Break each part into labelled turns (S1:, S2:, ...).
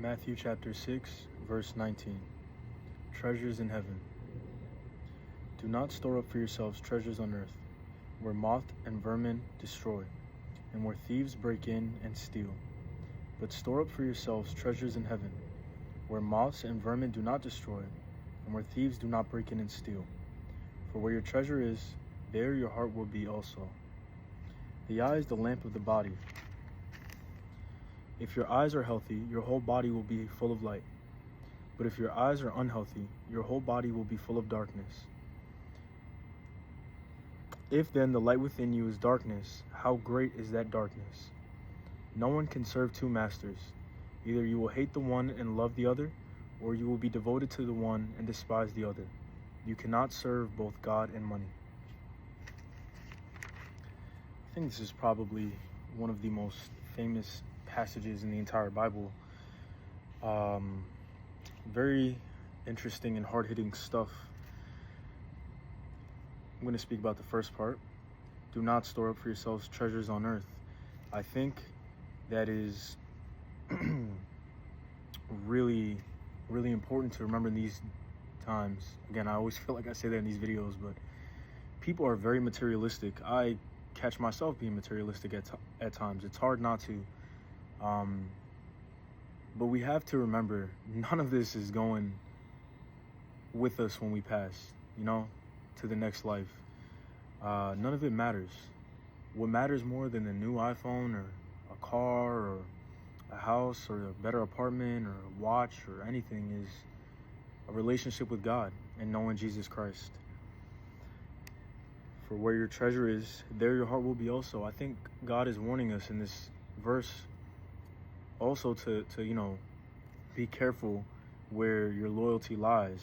S1: Matthew chapter 6, verse 19. Treasures in heaven. Do not store up for yourselves treasures on earth, where moth and vermin destroy, and where thieves break in and steal. But store up for yourselves treasures in heaven, where moths and vermin do not destroy, and where thieves do not break in and steal. For where your treasure is, there your heart will be also. The eye is the lamp of the body. If your eyes are healthy, your whole body will be full of light. But if your eyes are unhealthy, your whole body will be full of darkness. If then the light within you is darkness, how great is that darkness? No one can serve two masters. Either you will hate the one and love the other, or you will be devoted to the one and despise the other. You cannot serve both God and money. I think this is probably one of the most famous passages in the entire Bible. Very interesting and hard-hitting stuff. I'm going to speak about the first part. Do not store up for yourselves treasures on earth. I think that is really, really important to remember in these times. Again, I always feel like I say that in these videos, but people are very materialistic. I catch myself being materialistic at times. It's hard not to. But we have to remember, none of this is going with us when we pass, to the next life. None of it matters. What matters more than the new iPhone or a car or a house or a better apartment or a watch or anything is a relationship with God and knowing Jesus Christ. For where your treasure is, there your heart will be also. I think God is warning us in this verse also to be careful where your loyalty lies,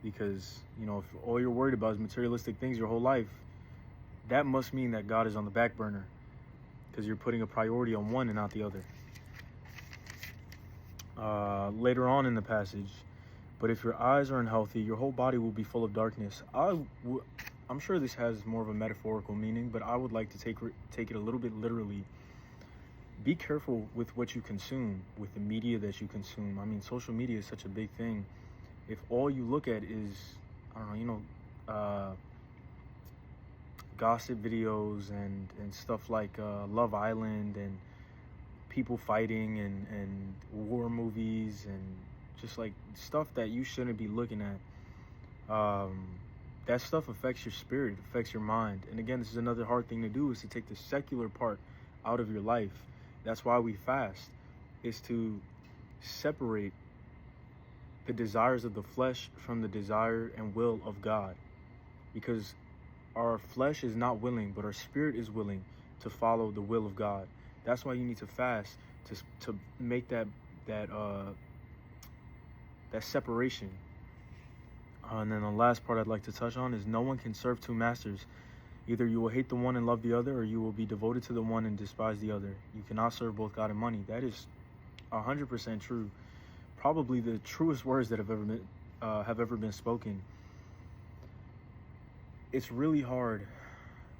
S1: because if all you're worried about is materialistic things your whole life, that must mean that God is on the back burner, because you're putting a priority on one and not the other. Later on in the passage, but if your eyes are unhealthy, your whole body will be full of darkness. I'm sure this has more of a metaphorical meaning, but I would like to take it a little bit literally. Be careful with what you consume, with the media that you consume. I mean, social media is such a big thing. If all you look at is, gossip videos and stuff like Love Island and people fighting and war movies and just like stuff that you shouldn't be looking at, that stuff affects your spirit, it affects your mind. And again, this is another hard thing to do, is to take the secular part out of your life. That's why we fast, is to separate the desires of the flesh from the desire and will of God. Because our flesh is not willing, but our spirit is willing to follow the will of God. That's why you need to fast, to make that separation. And then the last part I'd like to touch on is no one can serve two masters. Either you will hate the one and love the other, or you will be devoted to the one and despise the other. You cannot serve both God and money. That is 100% true. Probably the truest words that have ever been spoken. It's really hard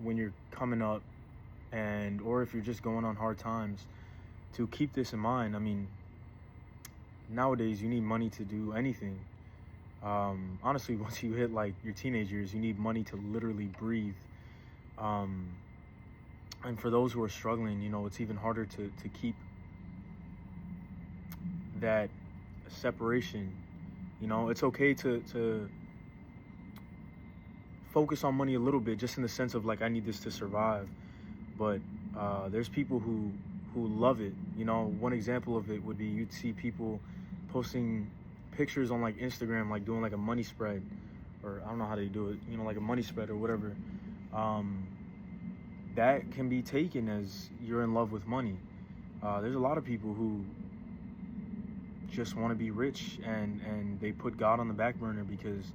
S1: when you're coming up, or if you're just going on hard times, to keep this in mind. I mean, nowadays you need money to do anything. Honestly, once you hit like your teenage years, you need money to literally breathe. And for those who are struggling, it's even harder to keep that separation. It's okay to focus on money a little bit, just in the sense of like, I need this to survive. But there's people who love it. One example of it would be, you'd see people posting pictures on like Instagram, like doing like a money spread, or I don't know how they do it, like a money spread or whatever. That can be taken as you're in love with money. There's a lot of people who just want to be rich, and they put God on the back burner because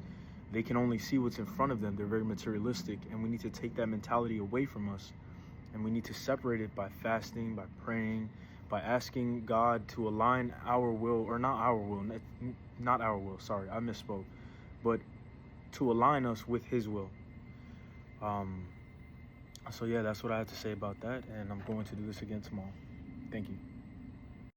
S1: they can only see what's in front of them. They're very materialistic, and we need to take that mentality away from us, and we need to separate it by fasting, by praying, by asking God to align our will, or not our will, sorry, I misspoke, but to align us with his will. So yeah, that's what I have to say about that, and I'm going to do this again tomorrow. Thank you.